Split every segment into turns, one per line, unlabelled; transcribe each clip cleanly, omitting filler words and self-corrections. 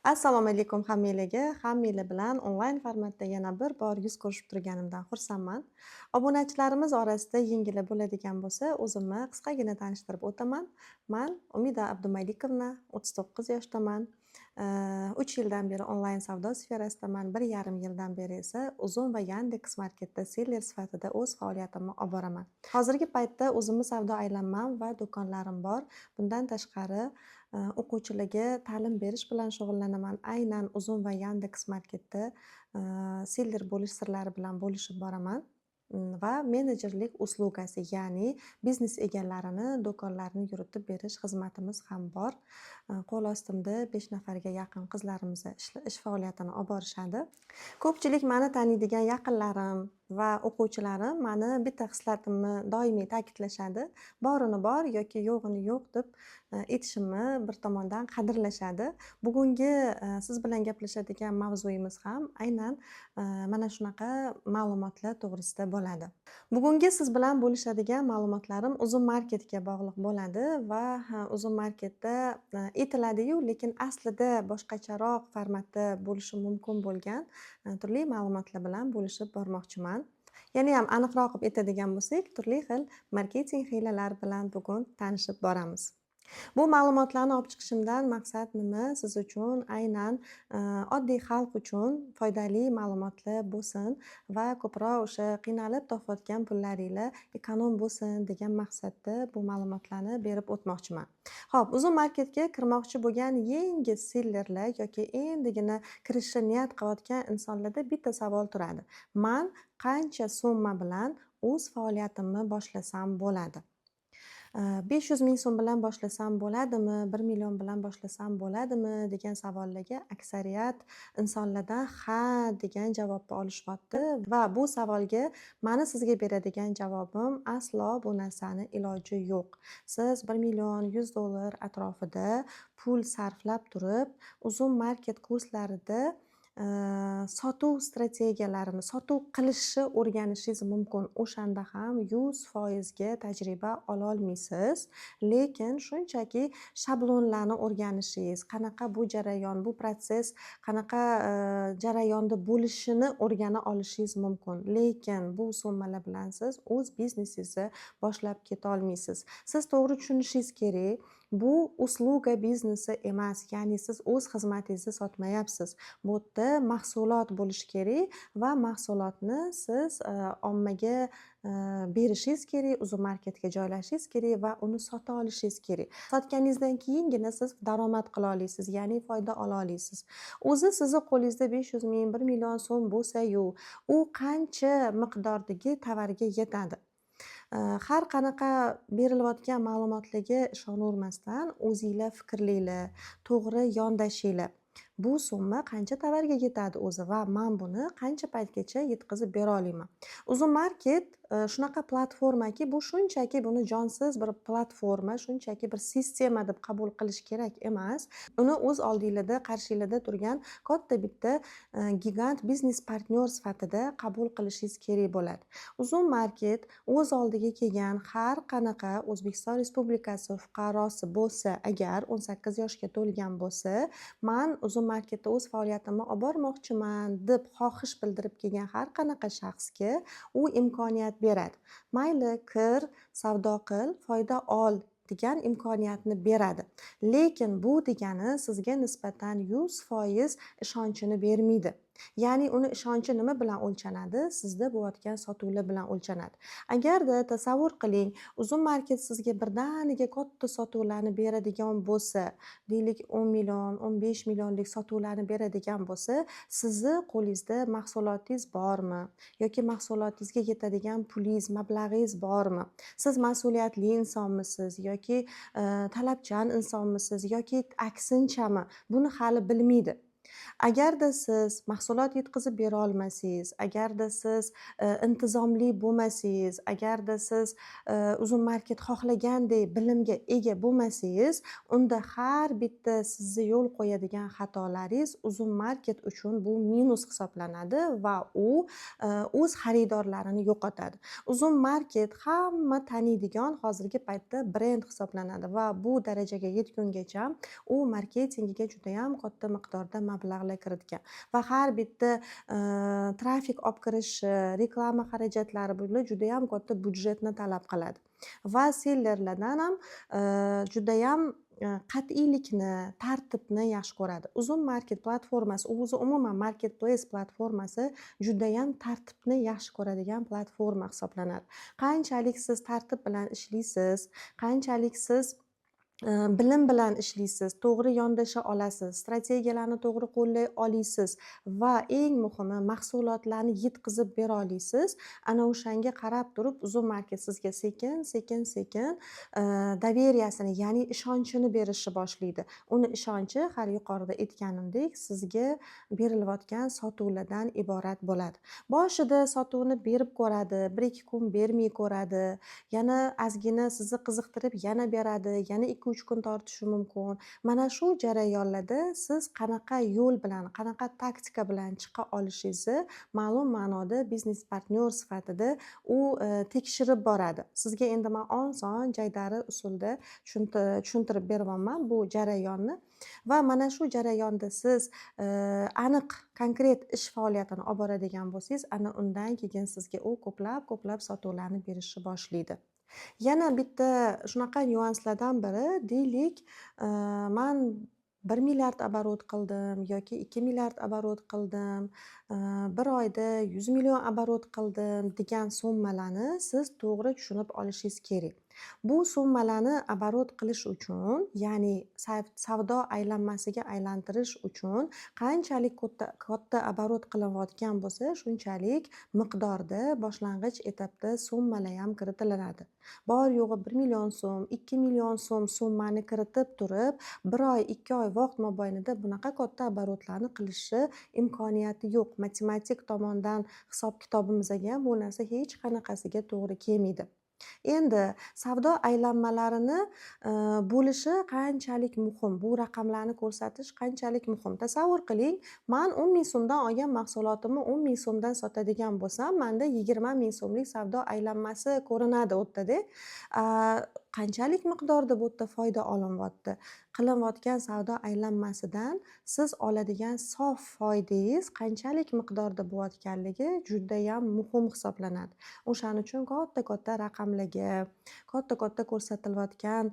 Assalomu alaykum hammanglarga. Hammanglar bilan onlayn formatda yana bir bor yuz ko'rishib turganimdan xursandman. Obunachilarimiz orasida yengili bo'ladigan bo'lsa, o'zimni qisqagina tanishtirib o'taman. Man Umida Abdumalikovna, 39 yoshdaman. 3 yildan beri onlayn savdo sferasidaman. 1,5 yildan beri esa Uzum va Yandex Marketda seller sifatida o'z faoliyatimni olib boraman. Hozirgi paytda o'zimni savdo aylanmam va do'konlarim bor. Bundan tashqari o'quvchilarga ta'lim berish bilan shug'ullanaman. Aynan Uzum va Yandex Marketda seller bo'lish sirlari bilan bo'lishib boraman. Va menejerlik uslugasi, ya'ni biznes egalarini do'konlarini yuritib berish xizmatimiz ham bor. Qo'l ostimda 5 nafarga yaqin qizlarimiz ish faoliyatini olib borishadi. Ko'pchilik meni taniydigan yaqinlarim va o'quvchilarim meni bitta xislatimni doimiy ta'kidlashadi. Borini bor yoki yo'g'ini yo'q deb aytishimni bir tomondan qadrlashadi. Bugungi siz bilan gaplashadigan mavzuyimiz ham aynan mana shunaqa ma'lumotlar to'g'risida bo'ladi. Bugungi siz bilan bo'lishadigan ma'lumotlarim Uzum Marketga bog'liq bo'ladi va Uzum Marketda aytiladi-yu, lekin aslida boshqacharoq formatda bo'lishi mumkin bo'lgan turli ma'lumotlar bilan bo'lishib bormoqchiman. Yana ham aniqroq qilib aytadigan bo'lsak, turli xil marketing hiylalari bilan bugun tanishib boramiz. Bu ma'lumotlarni olib chiqishimdan maqsad nima? Siz uchun aynan oddiy xalq uchun foydali ma'lumotlar bo'lsin va ko'proq o'sha qiynalib topayotgan pullaringlar ekonom bo'lsin degan maqsadda bu ma'lumotlarni berib o'tmoqchiman. Xo'p, Uzum Marketga kirmoqchi bo'lgan yangi sellerlar yoki endigina kirishni niyat qilayotgan insonlarda bitta savol turadi. Men qancha summa bilan o'z faoliyatimni boshlasam bo'ladi? 500 ming so'm bilan boshlasam bo'ladimi? 1 million bilan boshlasam bo'ladimi? Degan savollarga aksariyat insonlardan ha degan javobni olishyapti va bu savolga meni sizga beradigan javobim aslo bu narsani iloji yo'q. Siz 1 million 100 dollar atrofida pul sarflab turib, Uzum Market kurslarida sotuv strategiyalarini sotuv qilishni o'rganishingiz mumkin. O'shanda ham 100% ga tajriba ola olmaysiz. Lekin shunchaki shablonlarni o'rganishingiz, qanaqa bu jarayon, bu prosess qanaqa jarayonda bo'lishini o'rgana olishingiz mumkin. Lekin bu summalar bilan siz o'z biznesingizni boshlab keta olmaysiz. Siz to'g'ri tushunishingiz kerak. Bu usluga biznesi emas, ya'ni siz o'z xizmatingizni sotmayapsiz. Bu yerda mahsulot bo'lishi kerak va mahsulotni siz ommaga berishingiz kerak, Uzum Marketga joylashingiz kerak va uni sota olishingiz kerak. Sotganingizdan keyingina siz daromad qila olasiz, ya'ni foyda ola olasiz. O'zi sizni qo'lingizda 500 ming, 1 million so'm bo'lsa-yu, u qancha miqdordagi tovarga yetadi? Har qanaqa berilayotgan ma'lumotlarga ishonavermasdan o'zinglar fikrlanglar, to'g'ri yondashinglar. Bu summa qancha tovarga yetadi o'zi va men buni qancha paytgacha yetkazib bera olayman? Uzum Market shunaqa platformaki, bu shunchaki buni jonsiz bir platforma, shunchaki bir sistema deb qabul qilish kerak emas. Uni o'z oldinglarda, qarshinglarda turgan katta bitta gigant biznes partnyor sifatida qabul qilishingiz kerak bo'ladi. Uzum Market o'z oldiga kelgan har qanaqa O'zbekiston Respublikasi fuqarosi bo'lsa, agar 18 yoshga to'lgan bo'lsa, men Uzum Marketda o'z faoliyatimni olib bormoqchiman deb xohish bildirib kelgan har qanaqa shaxsga u imkoniyat beradi. Mayli kir, savdo qil, foyda ol degan imkoniyatni beradi. Lekin bu degani sizga nisbatan 100% ishonchini bermaydi. Ya'ni uni ishonchi nima bilan o'lchanadi? Sizda bo'layotgan sotuvlar bilan o'lchanadi. Agarda tasavvur qiling, Uzum Market sizga birdaniga katta sotuvlarni beradigan bo'lsa, deylik 10 million, 15 millionlik sotuvlarni beradigan bo'lsa, sizni qo'lingizda mahsulotingiz bormi? Yoki mahsulotingizga yetadigan pulingiz, mablag'ingiz bormi? Siz mas'uliyatli insonmisiz yoki talabchan insonmisiz yoki aksinchami? Buni hali bilmaydi. Agarda siz mahsulot yetkazib bera olmasangiz, agarda siz intizomli bo'lmasangiz, agarda siz uzun market xohlagandek bilimga ega bo'lmasangiz, unda har bitta sizni yo'l qo'yadigan xatolaringiz uzun market uchun bu minus hisoblanadi va u o'z xaridorlarini yo'qotadi. Uzun market hamma taniydigan hozirgi paytda brend hisoblanadi va bu darajaga yetgungacha u marketingiga judayam katta miqdorda mablag'lar kiritgan va har bitta trafik olib kirishi, reklama xarajatlari bular judayam katta budjetni talab qiladi va sellerlardan ham judayam qat'iylikni, tartibni yaxshi ko'radi. Uzun market platformasi, o'zi umuman marketplace platformasi judayam tartibni yaxshi ko'radigan platforma hisoblanadi. Qanchalik siz tartib bilan ishlaysiz, qanchalik siz bilim bilan ishlaysiz, to'g'ri yondasha olasiz, strategiyalarni to'g'ri qo'llay olasiz va eng muhimi mahsulotlarni yetkazib bera olasiz. Ana o'shanga qarab turib uzun market sizga sekin doveriyasini, ya'ni ishonchini berishni boshlaydi. Uni ishonchi har yuqorida aytganimdek sizga berilayotgan sotuvlardan iborat bo'ladi. Boshida sotuvni berib ko'radi, 1-2 kun bermay ko'radi, yana ozgina sizni qiziqtirib yana beradi, yana 2-3 kun tortishi mumkin. Mana shu jarayonlarda siz qanaqa yo'l bilan, qanaqa taktika bilan chiqa olishingizni ma'lum ma'noda biznes partnyor sifatida u tekshirib boradi. Sizga endi men oson, jaydari usulda tushuntirib beryapman bu jarayonni va mana shu jarayonda siz aniq, konkret ish faoliyatini olib boradigan bo'lsangiz, ana undan keyin sizga u ko'plab sotuvlarni berishni boshlaydi. Yana bitta shunaqa nyuanslardan biri, deylik, man 1 milliard оборот qildim yoki 2 milliard оборот qildim, bir oyda 100 million оборот qildim degan summalarni siz to'g'ri tushunib olishingiz kerak. Bu summalarni оборот qilish uchun, ya'ni savdo aylanmasiga aylantirish uchun qanchalik katta оборот qilinayotgan bo'lsa, shunchalik miqdorda boshlang'ich etapda summalar ham kiritiladi. Bor yo'g'i 1 million so'm, 2 million so'm summani kiritib turib, 1 oy, 2 oy vaqt mobaynida bunaqa katta оборотlarni qilishi imkoniyati yo'q. Matematik tomondan hisob-kitobimizga bu narsa hech qanaqasiga to'g'ri kelmaydi. Endi savdo aylanmalarini bo'lishi qanchalik muhim, bu raqamlarni ko'rsatish qanchalik muhim. Tasavvur qiling, men 10 ming so'mdan olgan mahsulotimni 10 ming so'mdan sotadigan bo'lsam, menda 20 ming so'mlik savdo aylanmasi ko'rinadi u yerda-da. Qanchalik miqdorda bu yerda foyda olinyapti? Qilinayotgan savdo aylanmasidan siz oladigan sof foydangiz qanchalik miqdorda bo'layotganligi judayam muhim hisoblanadi. O'shaning uchun katta raqamlarga, katta ko'rsatilayotgan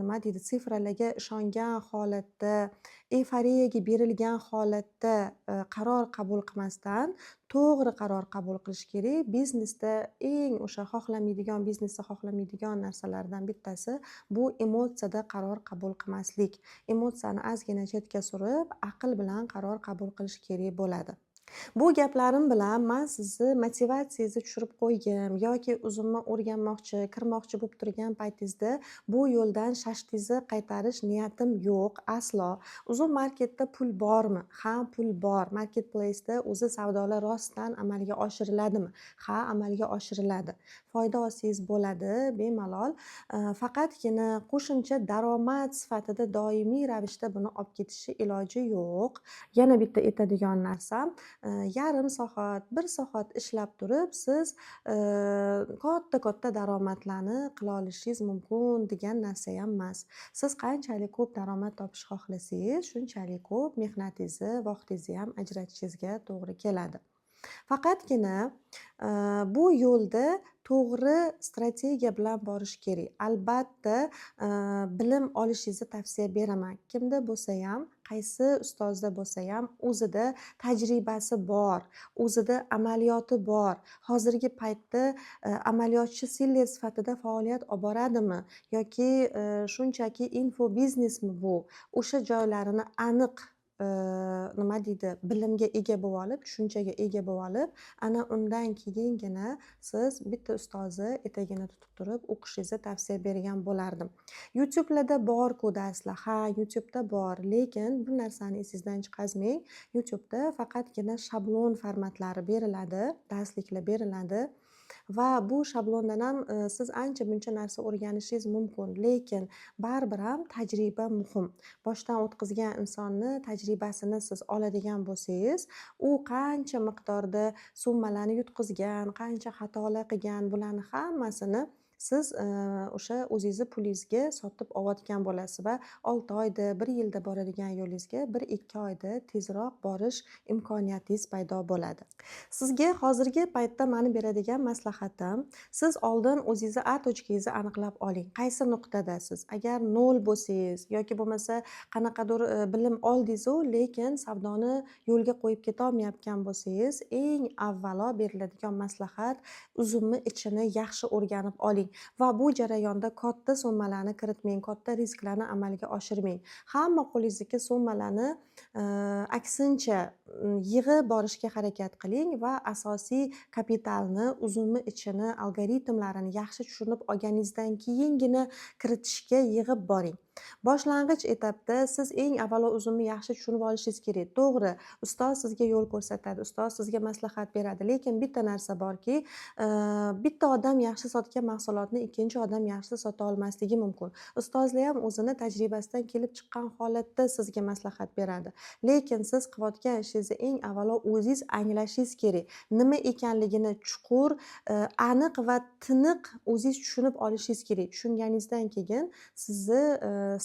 nima deydi, sifralarga ishongan holatda, eyforiyaga berilgan holatda qaror qabul qilmasdan to'g'ri qaror qabul qilish kerak. Biznesda eng o'sha biznesda xohlamaydigan narsalardan bittasi bu emotsiyada qaror qabul qilmaslik. Emotsiyani ozgina chetga surib, aql bilan qaror qabul qilish kerak bo'ladi. Bu gaplarim bilan men sizni motivatsiyangizni tushirib qo'ygim yoki uzumni o'rganmoqchi, kirmoqchi bo'lib turgan paytingizda bu yo'ldan shashtingizni qaytarish niyatim yo'q, aslo. Uzun marketda pul bormi? Ha, pul bor. Marketplace'da o'zi savdolar rostdan amalga oshiriladimi? Ha, amalga oshiriladi. Foyda olsangiz bo'ladi, bemalol. Faqatgina qo'shimcha daromad sifatida doimiy ravishda buni olib ketishi iloji yo'q. Yana bitta aytadigan narsam, yarim soat, 1 soat ishlab turib siz katta daromadlarni qila olishingiz mumkin degan narsa ham emas. Siz qanchalik ko'p daromad topishni xohlasangiz, shunchalik ko'p mehnatingizni, vaqtingizni ham ajratishingizga to'g'ri keladi. Faqatgina bu yo'lda to'g'ri strategiya bilan borish kerak. Albatta, bilim olishingizni tavsiya beraman. Kimda bo'lsa ham, qaysi ustozda bo'lsa ham o'zida tajribasi bor, o'zida amaliyoti bor. Hozirgi paytda amaliyotchi seller sifatida faoliyat olib boradimi yoki shunchaki info biznesmi bu? O'sha joylarini aniq nima deydi, bilimga ega bo'lib olib, tushunchaga ega bo'lib olib, ana undan keyingina siz bitta ustozni etagini tutib turib o'qishingizni tavsiya bergan bo'lardim. YouTube'larda bor-ku darslar. Ha, YouTube'da bor, lekin bir narsani esingizdan chiqazmang. YouTube'da faqatgina shablon formatlari beriladi, darsliklar beriladi. Va bu shablondan ham siz ancha muncha narsa o'rganishingiz mumkin, lekin baribir ham tajriba muhim. Boshdan o'tkazgan insonni tajribasini siz oladigan bo'lsangiz, u qancha miqdorda summalarni yutqizgan, qancha xatolar qilgan, bularni hammasini siz o'sha o'zingizni pulingizga sotib olayotgan bo'lasiz va 6 oyda, 1 yilda boradigan yo'lingizga 1-2 oyda tezroq borish imkoniyatingiz paydo bo'ladi. Sizga hozirgi paytda mani beradigan maslahatim, siz oldin o'zingizni A tochkangizni aniqlab oling. Qaysi nuqtadasiz? Agar 0 bo'lsangiz yoki bo'lmasa qanaqadir bilim oldingiz-u, lekin savdoni yo'lga qo'yib ketolmayotgan bo'lsangiz, eng avvalo beriladigan maslahat, uzumni ichini yaxshi o'rganib oling va bu jarayonda katta summalarni kiritmang, katta risklarni amalga oshirmang. Hamma qo'lingizdagi summalarni aksincha yig'ib borishga harakat qiling va asosiy kapitalni, uzumni ichini, algoritmlarini yaxshi tushunib olganingizdan keyingina kiritishga yig'ib boring. Boshlang'ich etapda siz eng avvalo uzumni yaxshi tushunib olishingiz kerak. To'g'ri, ustoz sizga yo'l ko'rsatadi, ustoz sizga maslahat beradi, lekin bitta narsa borki, bitta odam yaxshi sotgan mahsulotni ikkinchi odam yaxshi sota olmasligi mumkin. Ustozlar ham o'zini tajribasidan kelib chiqqan holatda sizga maslahat beradi. Lekin siz qilayotgan ishingizni eng avvalo o'zingiz anglashingiz kerak. Nima ekanligini chuqur, aniq va tiniq o'zingiz tushunib olishingiz kerak. Tushunganingizdan keyin sizni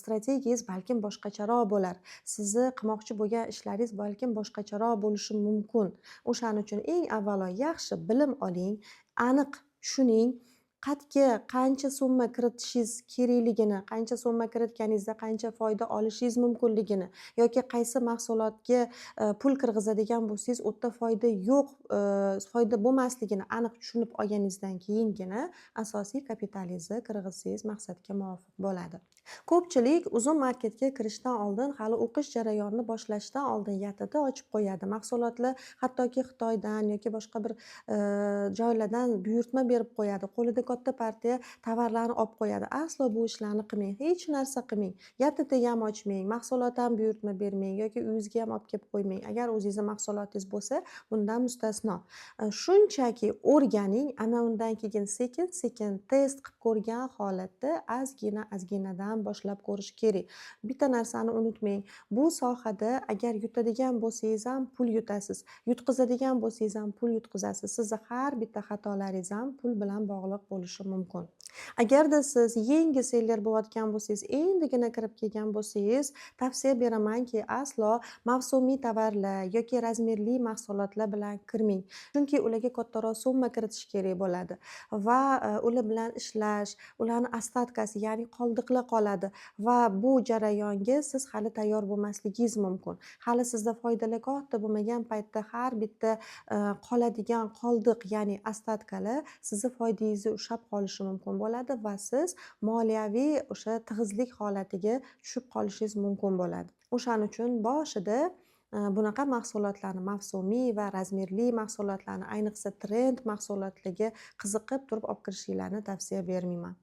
strategiyangiz balkim boshqacharoq bo'lar. Sizni qilmoqchi bo'lgan ishlaringiz balkim boshqacharoq bo'lishi mumkin. O'shaning uchun eng avvalo yaxshi bilim oling, aniq tushuning. Qancha summa kiritishingiz kerakligini, qancha summa kiritganingizda qancha foyda olishingiz mumkinligini yoki qaysi mahsulotga pul kirgizadigan bo'lsangiz, u yerda foyda yo'q, foyda bo'lmasligini aniq tushunib olganingizdan keyingina asosiy kapitalingizni kirgizsangiz maqsadga muvofiq bo'ladi. Ko'pchilik uzum marketga kirishdan oldin, hali o'qish jarayonini boshlashdan oldin yatida ochib qo'yadi. Mahsulotlar hattoki Xitoydan yoki boshqa bir joylardan buyurtma berib qo'yadi. Qo'lida katta partiya tovarlarni olib qo'yadi. Aslo bu ishlarni qilmang. Hech narsa qilmang. Yatida ham ochmang, mahsulot ham buyurtma bermang yoki uyingizga ham olib kelib qo'ymang. Agar o'zingizning mahsulotingiz bo'lsa, bundan mustasno. Shunchaki o'rganing, ana undan keyin sekin-sekin test qilib ko'rgan holatda azginadan boshlab ko'rish kerak. Bitta narsani unutmang. Bu sohada agar yutadigan bo'lsangiz ham pul yutasiz, yutqizadigan bo'lsangiz ham pul yutqizasiz. Sizni har bitta xatolaringiz ham pul bilan bog'liq bo'lishi mumkin. Agarda siz yangi seller bo'layotgan bo'lsangiz, endigina kirib kelgan bo'lsangiz, tavsiya beramanki, aslo mavsumiy tovarlar yoki razmerli mahsulotlar bilan kirmang. Chunki ularga kattaroq summa kiritish kerak bo'ladi va ular bilan ishlash, ularni ostatkasi, ya'ni qoldiqlar qoladi va bu jarayonga siz hali tayyor bo'lmasligingiz mumkin. Hali sizda foydalar katta bo'lmagan paytda har bitta qoladigan qoldiq, ya'ni ostatkalar sizni foydangizga ushlab qolishi mumkin bo'ladi va siz moliyaviy o'sha tig'izlik holatiga tushib qolishingiz mumkin bo'ladi. O'shaning uchun boshida bunaqa mahsulotlarni, mavsumiy va razmerli mahsulotlarni, ayniqsa trend mahsulotlarga qiziqib turib olib kirishinglarni tavsiya bermayman.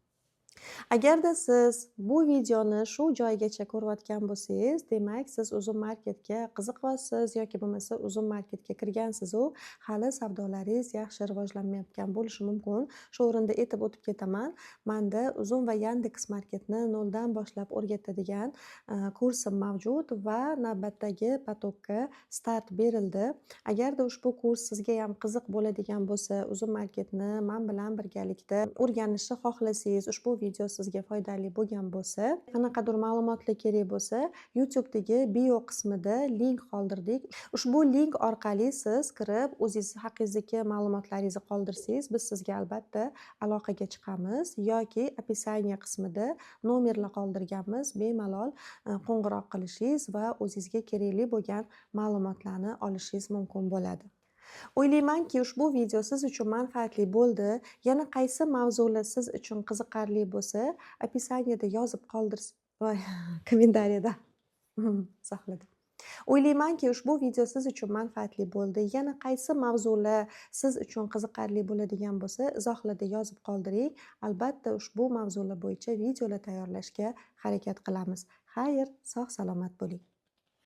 Agarda siz bu videoni shu joygacha ko'rayotgan bo'lsangiz, demak siz uzum marketga qiziqyapsiz yoki bo'lmasa uzum marketga kirgansiz-u, hali savdolaringiz yaxshi rivojlanmayotgan bo'lishi mumkin. Shu o'rinda aytib o'tib ketaman. Menda uzum va Yandex marketni noldan boshlab o'rgatadigan kursim mavjud va navbatdagi potokka start berildi. Agarda ushbu kurs sizga ham qiziq bo'ladigan bo'lsa, uzum marketni men bilan birgalikda o'rganishni xohlasangiz, ushbu video sizga foydali bo'lgan bo'lsa, qanaqadir ma'lumotlar kerak bo'lsa, YouTube'dagi bio qismida link qoldirdik. Ushbu link orqali siz kirib, o'zingiz haqingizdagi ma'lumotlaringizni qoldirsangiz, biz sizga albatta aloqaga chiqamiz yoki opисание qismida nomerlar qoldirganmiz, bemalol qo'ng'iroq qilishingiz va o'zingizga kerakli bo'lgan ma'lumotlarni olishingiz mumkin bo'ladi. O'ylaymanki, ushbu video siz uchun manfaatli bo'ldi. Yana qaysi mavzular siz uchun qiziqarli bo'lsa, opисаниеda yozib qoldirsiz. Voy, kommentariyada. Saqladim. O'ylaymanki, ushbu video siz uchun manfaatli bo'ldi. Yana qaysi mavzular siz uchun qiziqarli bo'ladigan bo'lsa, izohlarda yozib qoldiring. Albatta, ushbu mavzular bo'yicha videolar tayyorlashga harakat qilamiz. Xayr, sog' salomat bo'ling.